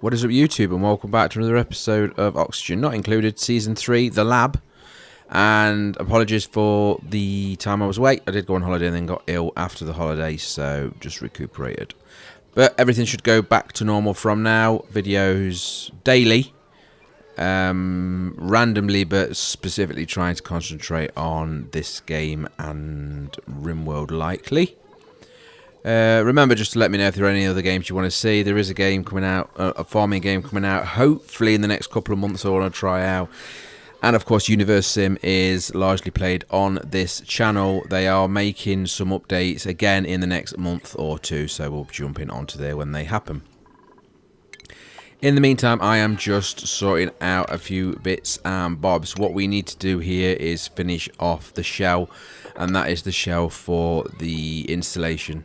What is up, YouTube, and welcome back to another episode of Oxygen Not Included, Season 3, The Lab. And apologies for the time I was away. I did go on holiday and then got ill after the holiday, so just recuperated. But everything should go back to normal from now. Videos daily, randomly, but specifically trying to concentrate on this game and RimWorld likely. Remember just to let me know if there are any other games you want to see. There is a game coming out, a farming game coming out, hopefully in the next couple of months I want to try out. And of course Universe Sim is largely played on this channel. They are making some updates again in the next month or two, so we'll jump in onto there when they happen. In the meantime, I am just sorting out a few bits and bobs. What we need to do here is finish off the shell, and that is the shell for the installation.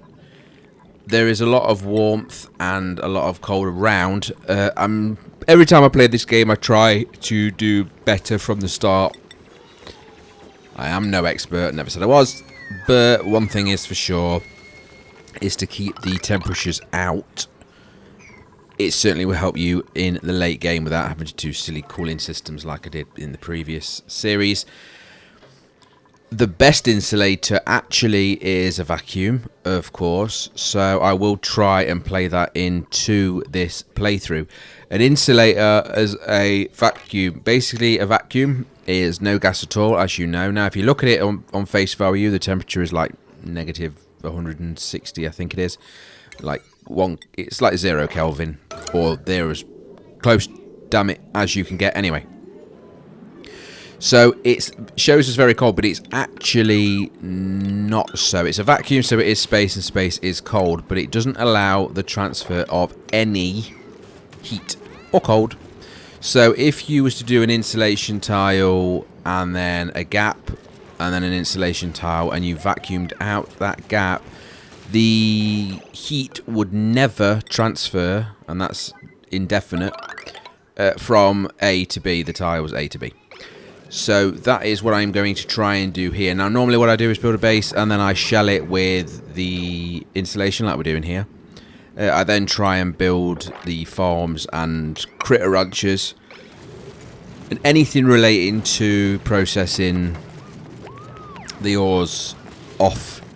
There is a lot of warmth and a lot of cold around. Every time I play this game, I try to do better from the start. I am no expert, never said I was, but one thing is for sure, is to keep the temperatures out. It certainly will help you in the late game without having to do silly cooling systems like I did in the previous series. The best insulator actually is a vacuum, of course, so I will try and play that into this playthrough. An insulator as a vacuum, basically a vacuum is no gas at all, as you know. Now if you look at it on face value, the temperature is like negative 160, I think it is. It's like 0 Kelvin, or they're as close, damn it, as you can get anyway. So it shows us very cold, but it's actually not so. It's a vacuum, so it is space, and space is cold, but it doesn't allow the transfer of any heat or cold. So if you was to do an insulation tile and then a gap and then an insulation tile and you vacuumed out that gap, the heat would never transfer, and that's indefinite, from A to B. The tile was A to B. So that is what I'm going to try and do here. Now normally what I do is build a base and then I shell it with the insulation like we're doing here. I then try and build the farms and critter ranches and anything relating to processing the ores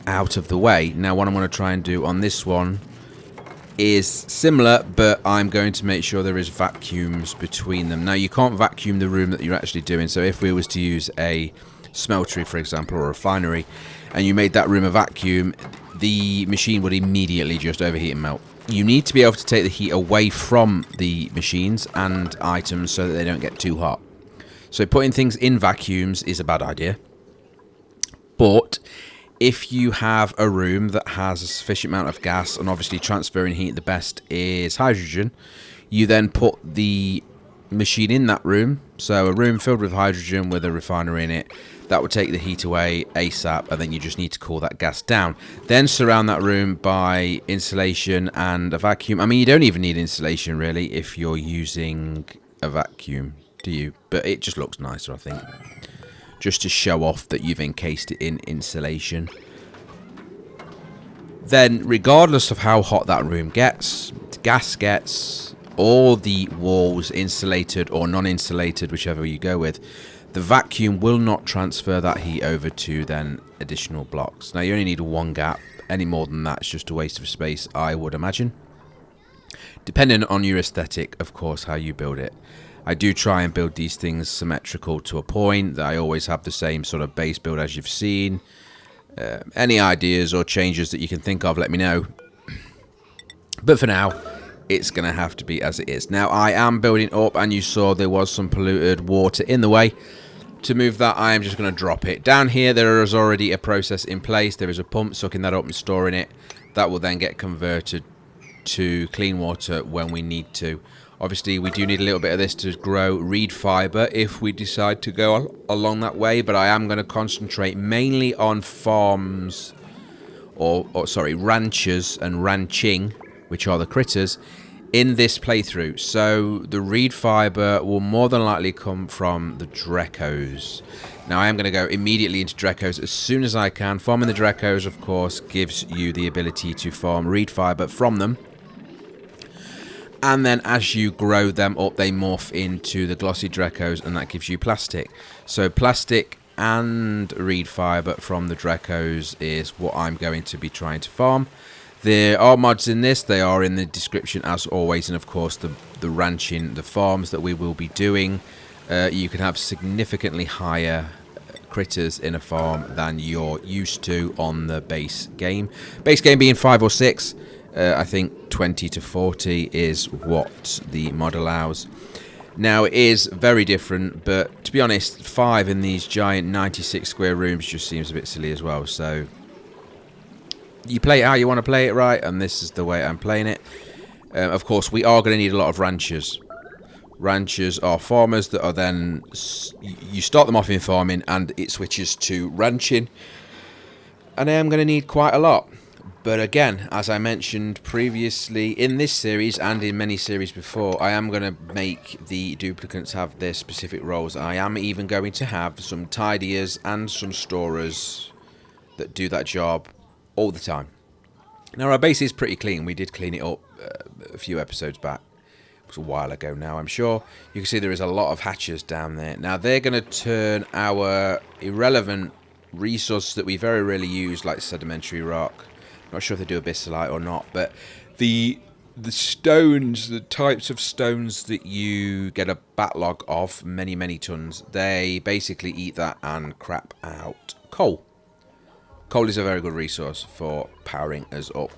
out of the way. Now what I'm going to try and do on this one is similar, but I'm going to make sure there is vacuums between them. Now you can't vacuum the room that you're actually doing, so if we was to use a smeltery, for example, or a refinery, and you made that room a vacuum, the machine would immediately just overheat and melt. You need to be able to take the heat away from the machines and items so that they don't get too hot. So putting things in vacuums is a bad idea, but if you have a room that has a sufficient amount of gas, and obviously transferring heat, the best is hydrogen, you then put the machine in that room. So a room filled with hydrogen with a refinery in it, that would take the heat away ASAP, and then you just need to cool that gas down. Then surround that room by insulation and a vacuum. I mean, you don't even need insulation really if you're using a vacuum, do you? But it just looks nicer, I think, just to show off that you've encased it in insulation. Then, regardless of how hot that room gets, the gas gets, or the walls insulated or non-insulated, whichever you go with, the vacuum will not transfer that heat over to then additional blocks. Now, you only need one gap. Any more than that is just a waste of space, I would imagine. Depending on your aesthetic, of course, how you build it. I do try and build these things symmetrical to a point, that I always have the same sort of base build as you've seen. Any ideas or changes that you can think of, let me know. But for now, it's going to have to be as it is. Now, I am building up, and you saw there was some polluted water in the way. To move that, I am just going to drop it. Down here, there is already a process in place. There is a pump sucking that up and storing it. That will then get converted to clean water when we need to. Obviously, we do need a little bit of this to grow reed fiber if we decide to go along that way, but I am going to concentrate mainly on farms, or ranchers and ranching, which are the critters, in this playthrough. So the reed fiber will more than likely come from the Drekos. Now I am going to go immediately into Drekos as soon as I can. Farming the Drekos, of course, gives you the ability to farm reed fiber from them. And then as you grow them up, they morph into the glossy Dracos, and that gives you plastic. So plastic and reed fiber from the Dracos is what I'm going to be trying to farm. There are mods in this. They are in the description as always, and of course the ranching, the farms that we will be doing. You can have significantly higher critters in a farm than you're used to on the base game. Base game being 5 or 6. I think 20 to 40 is what the mod allows. Now, it is very different, but to be honest, 5 in these giant 96 square rooms just seems a bit silly as well. So, you play it how you want to play it, right? And this is the way I'm playing it. Of course, we are going to need a lot of ranchers. Ranchers are farmers that are then... You start them off in farming, and it switches to ranching. And I am going to need quite a lot. But again, as I mentioned previously in this series and in many series before, I am going to make the duplicates have their specific roles. I am even going to have some tidiers and some storers that do that job all the time. Now, our base is pretty clean. We did clean it up a few episodes back. It was a while ago now, I'm sure. You can see there is a lot of hatches down there. Now, they're going to turn our irrelevant resources that we very rarely use, like sedimentary rock. Not sure if they do abyssalite or not, but the stones, the types of stones that you get a backlog of, many tons, they basically eat that and crap out coal. Coal is a very good resource for powering us up.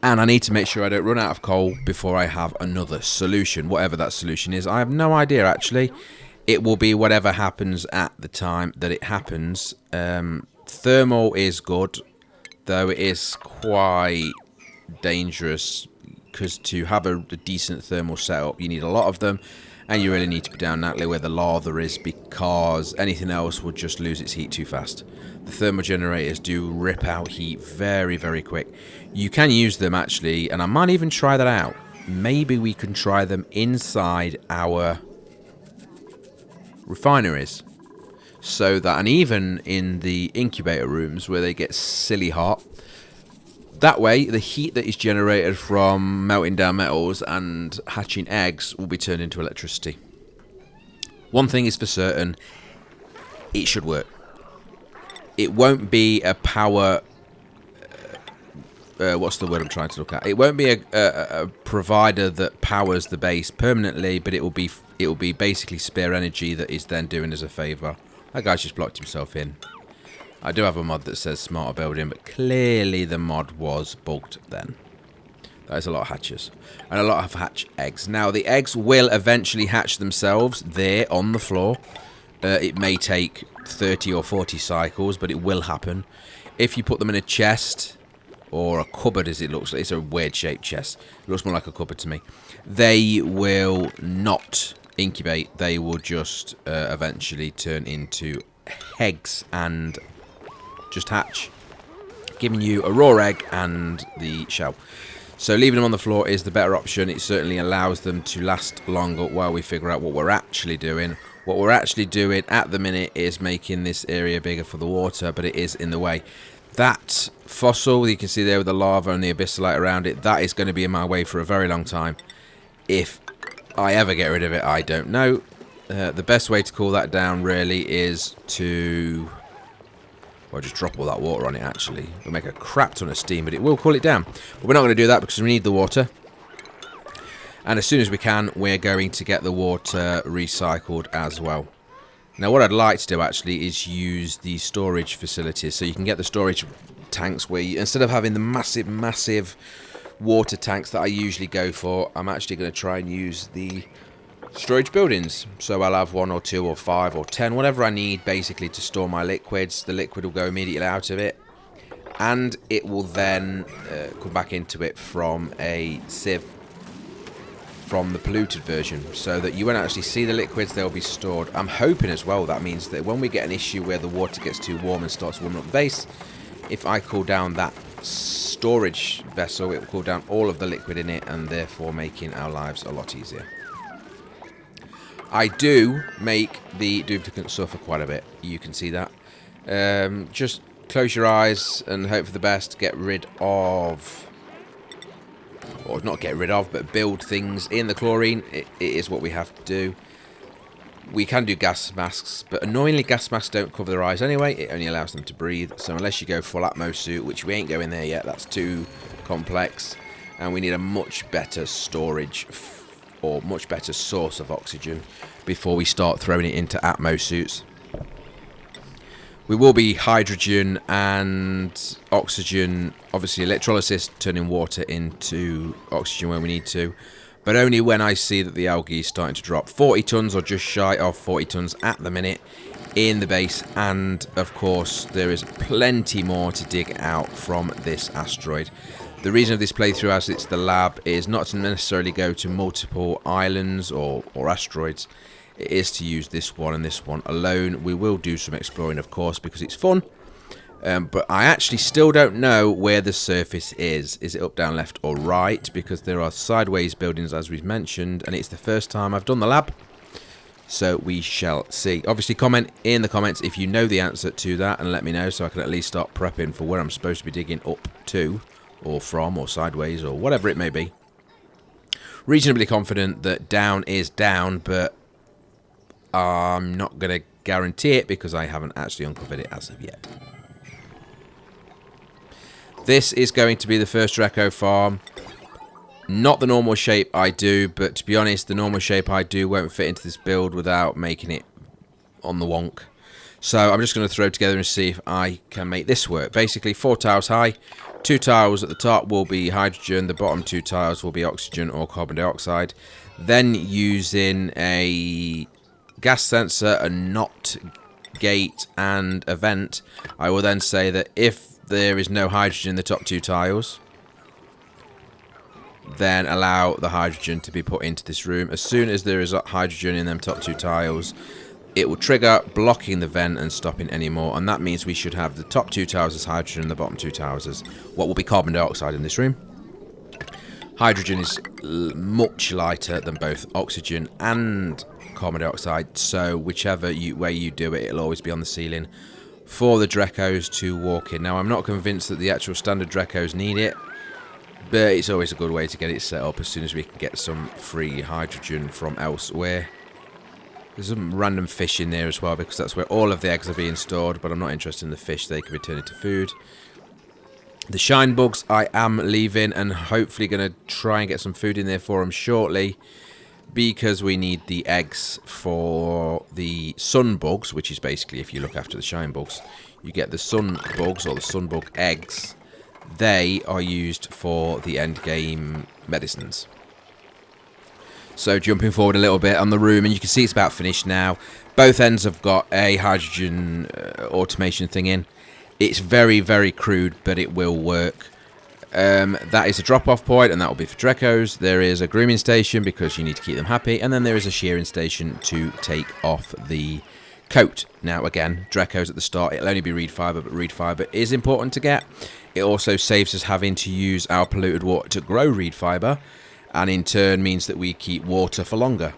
And I need to make sure I don't run out of coal before I have another solution, whatever that solution is. I have no idea, actually. It will be whatever happens at the time that it happens. Thermal is good, though it is quite dangerous, because to have a decent thermal setup, you need a lot of them, and you really need to be down that where the lava is, because anything else would just lose its heat too fast. The thermal generators do rip out heat very quick. You can use them actually, and I might even try that out. Maybe we can try them inside our refineries. So that, and even in the incubator rooms where they get silly hot, that way the heat that is generated from melting down metals and hatching eggs will be turned into electricity. One thing is for certain, it should work. It won't be a power... what's the word I'm trying to look at? It won't be a provider that powers the base permanently, but it will be basically spare energy that is then doing us a favour. That guy's just blocked himself in. I do have a mod that says smarter building, but clearly the mod was bugged then. That is a lot of hatches. And a lot of hatch eggs. Now, the eggs will eventually hatch themselves there on the floor. It may take 30 or 40 cycles, but it will happen. If you put them in a chest, or a cupboard as it looks like, it's a weird shaped chest. It looks more like a cupboard to me. They will not incubate. They will just eventually turn into eggs and just hatch, giving you a raw egg and the shell. So leaving them on the floor is the better option. It certainly allows them to last longer while we figure out what we're actually doing. What we're actually doing at the minute is making this area bigger for the water, but it is in the way. That fossil you can see there with the lava and the abyssalite around it, that is going to be in my way for a very long time. If I ever get rid of it, I don't know. The best way to cool that down really is to... well, just drop all that water on it, actually. It'll make a crap ton of steam, but it will cool it down. But we're not going to do that because we need the water. And as soon as we can, we're going to get the water recycled as well. Now, what I'd like to do, actually, is use the storage facilities. So you can get the storage tanks where you, instead of having the massive water tanks that I usually go for, I'm actually going to try and use the storage buildings. So I'll have 1 or 2 or 5 or 10, whatever I need, basically, to store my liquids. The liquid will go immediately out of it, and it will then come back into it from a sieve from the polluted version, so that you won't actually see the liquids. They'll be stored. I'm hoping as well that means that when we get an issue where the water gets too warm and starts warming up the base, if I cool down that storage vessel, it will cool down all of the liquid in it, and therefore making our lives a lot easier. I do make the duplicants suffer quite a bit. You can see that. Just close your eyes and hope for the best. Get rid of or not get rid of, but build things in the chlorine. It is what we have to do. We can do gas masks, but annoyingly gas masks don't cover their eyes anyway. It only allows them to breathe. So unless you go full Atmo suit, which we ain't going there yet, that's too complex. And we need a much better storage or much better source of oxygen before we start throwing it into Atmo suits. We will be hydrogen and oxygen, obviously electrolysis, turning water into oxygen when we need to. But only when I see that the algae is starting to drop. 40 tons or just shy of 40 tons at the minute in the base. And, of course, there is plenty more to dig out from this asteroid. The reason of this playthrough, as it's the lab, is not to necessarily go to multiple islands or asteroids. It is to use this one and this one alone. We will do some exploring, of course, because it's fun. But I actually still don't know where the surface is. Is it up, down, left or right? Because there are sideways buildings, as we've mentioned, and it's the first time I've done the lab. So we shall see. Obviously, comment in the comments if you know the answer to that and let me know so I can at least start prepping for where I'm supposed to be digging up to or from or sideways or whatever it may be. Reasonably confident that down is down, but I'm not going to guarantee it because I haven't actually uncovered it as of yet. This is going to be the first Dreco farm. Not the normal shape I do, but to be honest, the normal shape I do won't fit into this build without making it on the wonk. So I'm just going to throw together and see if I can make this work. Basically, 4 tiles high. 2 tiles at the top will be hydrogen. The bottom 2 tiles will be oxygen or carbon dioxide. Then using a gas sensor, a NOT gate, and a vent, I will then say that if there is no hydrogen in the top 2 tiles, then allow the hydrogen to be put into this room. As soon as there is hydrogen in them top 2 tiles, it will trigger, blocking the vent and stopping any more. And that means we should have the top 2 tiles as hydrogen and the bottom 2 tiles as what will be carbon dioxide in this room. Hydrogen is much lighter than both oxygen and carbon dioxide, so whichever way you do it, it'll always be on the ceiling for the Drecos to walk in. Now, I'm not convinced that the actual standard Drecos need it, but it's always a good way to get it set up as soon as we can get some free hydrogen from elsewhere. There's some random fish in there as well, because that's where all of the eggs are being stored, but I'm not interested in the fish. They can be turned into food. The shine bugs I am leaving, and hopefully going to try and get some food in there for them shortly, because we need the eggs for the sun bugs, which is basically, if you look after the shine bugs, you get the sun bugs or the sun bug eggs. They are used for the end game medicines. So jumping forward a little bit on the room, and you can see it's about finished now. Both ends have got a hydrogen automation thing in. It's very, very crude, but it will work. That is a drop-off point, and that will be for Drecos. There is a grooming station because you need to keep them happy, and then there is a shearing station to take off the coat. Now, again, Drecos at the start, it'll only be reed fibre, but reed fibre is important to get. It also saves us having to use our polluted water to grow reed fibre, and in turn means that we keep water for longer.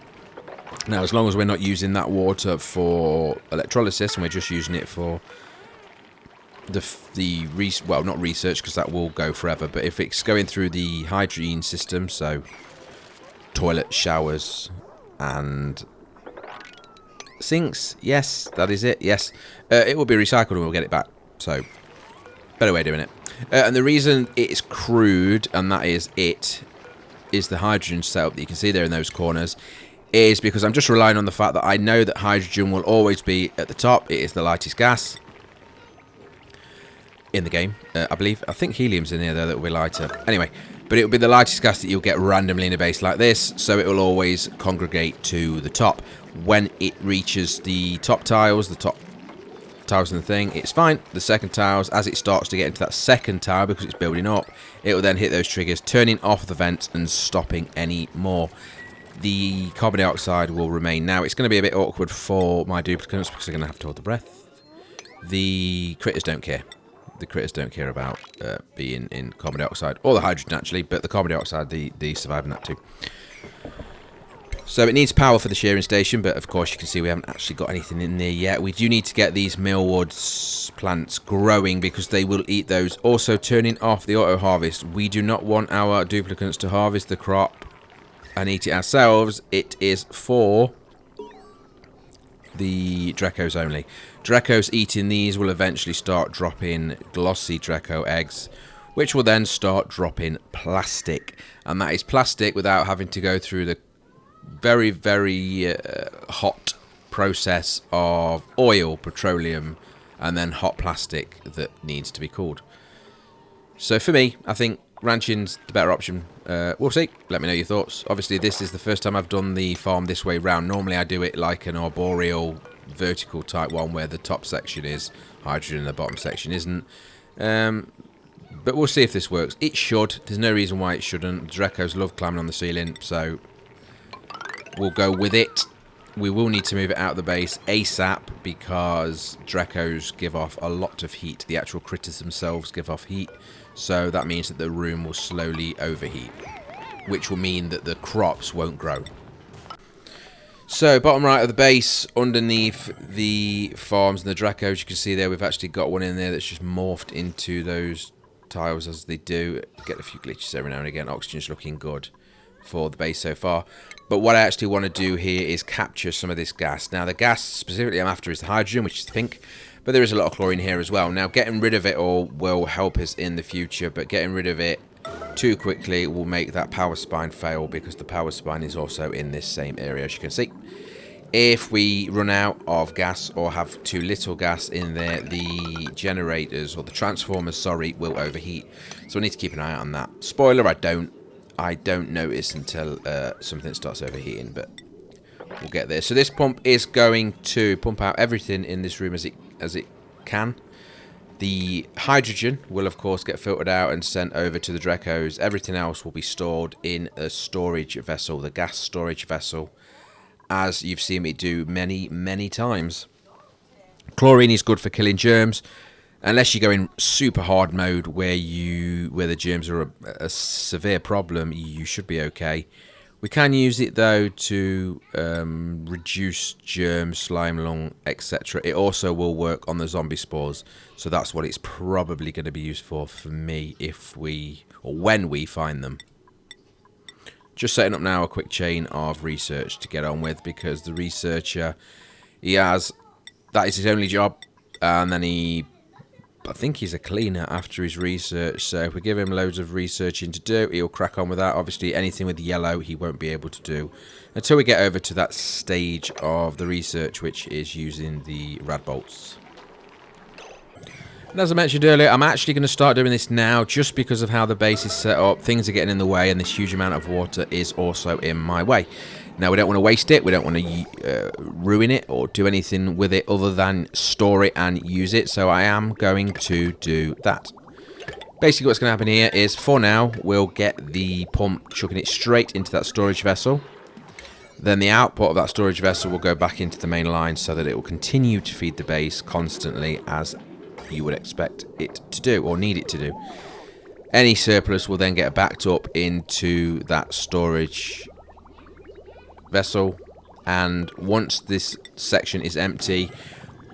Now, as long as we're not using that water for electrolysis, and we're just using it for well, not research, because that will go forever, but if it's going through the hygiene system, so toilet, showers, and sinks, yes, that is it, yes, it will be recycled and we'll get it back. So, better way of doing it. And the reason it's crude, and that is the hydrogen setup that you can see there in those corners, is because I'm just relying on the fact that I know that hydrogen will always be at the top. It is the lightest gas in the game, I believe. I think helium's in there, though, that will be lighter. Anyway, but it will be the lightest gas that you'll get randomly in a base like this, so it will always congregate to the top. When it reaches the top tiles, in the thing, it's fine. The second tiles, as it starts to get into that second tile, because it's building up, it will then hit those triggers, turning off the vents and stopping any more. The carbon dioxide will remain. Now, it's going to be a bit awkward for my duplicates because they're going to have to hold the breath. The critters don't care. The critters don't care about being in carbon dioxide, or the hydrogen actually, but the carbon dioxide, they survive in that too. So it needs power for the shearing station, but of course you can see we haven't actually got anything in there yet. We do need to get these millwoods plants growing because they will eat those. Also, turning off the auto harvest. We do not want our duplicants to harvest the crop and eat it ourselves. It is for the Drekos only. Drekos eating these will eventually start dropping glossy Dreco eggs, which will then start dropping plastic. And that is plastic without having to go through the very, very hot process of oil, petroleum, and then hot plastic that needs to be cooled. So for me, I think ranching's the better option. We'll see. Let me know your thoughts. Obviously, this is the first time I've done the farm this way round. Normally, I do it like an arboreal, vertical type one, where the top section is hydrogen and the bottom section isn't. But we'll see if this works. It should. There's no reason why it shouldn't. Drekos love climbing on the ceiling, so we'll go with it. We will need to move it out of the base ASAP because Drekos give off a lot of heat. The actual critters themselves give off heat. So that means that the room will slowly overheat, which will mean that the crops won't grow. So bottom right of the base, underneath the farms and the Drekos, you can see there we've actually got one in there that's just morphed into those tiles as they do. Get a few glitches every now and again. Oxygen's looking good for the base so far. But what I actually want to do here is capture some of this gas. Now the gas specifically I'm after is the hydrogen, which is pink, but there is a lot of chlorine here as well. Now getting rid of it all will help us in the future, but getting rid of it too quickly will make that power spine fail because the power spine is also in this same area, as you can see. If we run out of gas or have too little gas in there, the generators, or the transformers, sorry, will overheat. So I need to keep an eye out on that. Spoiler, I don't notice until something starts overheating, but we'll get there. So this pump is going to pump out everything in this room as it can. The hydrogen will of course get filtered out and sent over to the Drekos. Everything else will be stored in a storage vessel, the gas storage vessel, as you've seen me do many times. Chlorine is good for killing germs. Unless you go in super hard mode where the germs are a severe problem, you should be okay. We can use it though to reduce germs, slime lung, etc. It also will work on the zombie spores, so that's what it's probably going to be used for me when we find them. Just setting up now a quick chain of research to get on with, because the researcher, that is his only job, and then I think he's a cleaner after his research, so if we give him loads of researching to do, he'll crack on with that. Obviously, anything with yellow he won't be able to do until we get over to that stage of the research, which is using the rad bolts. And as I mentioned earlier, I'm actually going to start doing this now just because of how the base is set up. Things are getting in the way, and this huge amount of water is also in my way. Now, we don't want to waste it. We don't want to ruin it or do anything with it other than store it and use it. So I am going to do that. Basically, what's going to happen here is, for now, we'll get the pump chucking it straight into that storage vessel. Then the output of that storage vessel will go back into the main line so that it will continue to feed the base constantly, as you would expect it to do or need it to do. Any surplus will then get backed up into that storage vessel, and once this section is empty,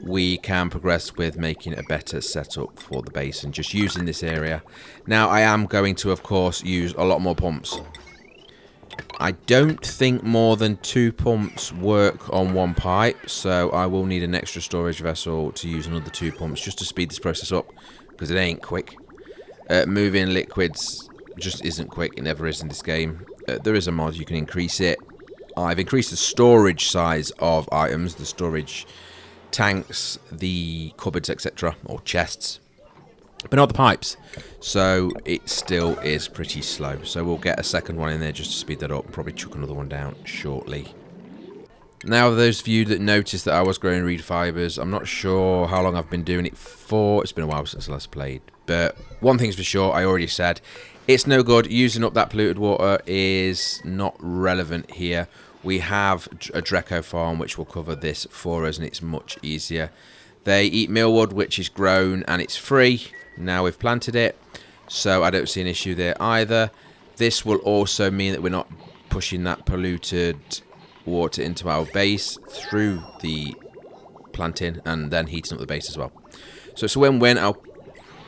we can progress with making a better setup for the base and just using this area. Now, I am going to, of course, use a lot more pumps. I don't think more than 2 pumps work on one pipe, so I will need an extra storage vessel to use another 2 pumps just to speed this process up, because it ain't quick. Moving liquids just isn't quick. It never is in this game. There is a mod you can increase it. I've increased the storage size of items, the storage tanks, the cupboards, etc., or chests, but not the pipes. So it still is pretty slow. So we'll get a second one in there just to speed that up and probably chuck another one down shortly. Now, those of you that noticed that I was growing reed fibers, I'm not sure how long I've been doing it for. It's been a while since I last played. But one thing's for sure, I already said, it's no good. Using up that polluted water is not relevant here. We have a Dreco farm which will cover this for us, and it's much easier. They eat millwood, which is grown, and it's free. Now we've planted it, so I don't see an issue there either. This will also mean that we're not pushing that polluted water into our base through the planting and then heating up the base as well. So it's a win-win. I'll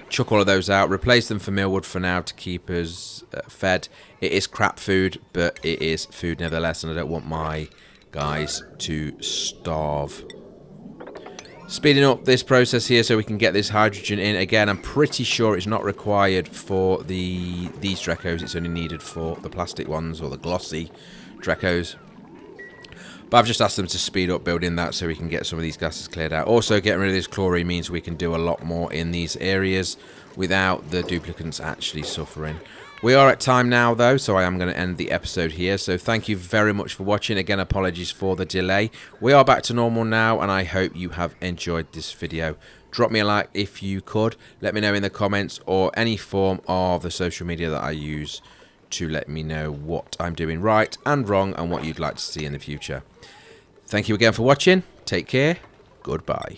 chuck all of those out, replace them for mealwood for now to keep us fed. It is crap food, but it is food nevertheless, and I don't want my guys to starve. Speeding up this process here so we can get this hydrogen in. Again, I'm pretty sure it's not required for these Dracos. It's only needed for the plastic ones or the glossy Dracos. But I've just asked them to speed up building that so we can get some of these gases cleared out. Also, getting rid of this chlorine means we can do a lot more in these areas without the duplicants actually suffering. We are at time now, though, so I am going to end the episode here. So thank you very much for watching. Again, apologies for the delay. We are back to normal now, and I hope you have enjoyed this video. Drop me a like if you could. Let me know in the comments or any form of the social media that I use to let me know what I'm doing right and wrong and what you'd like to see in the future. Thank you again for watching. Take care. Goodbye.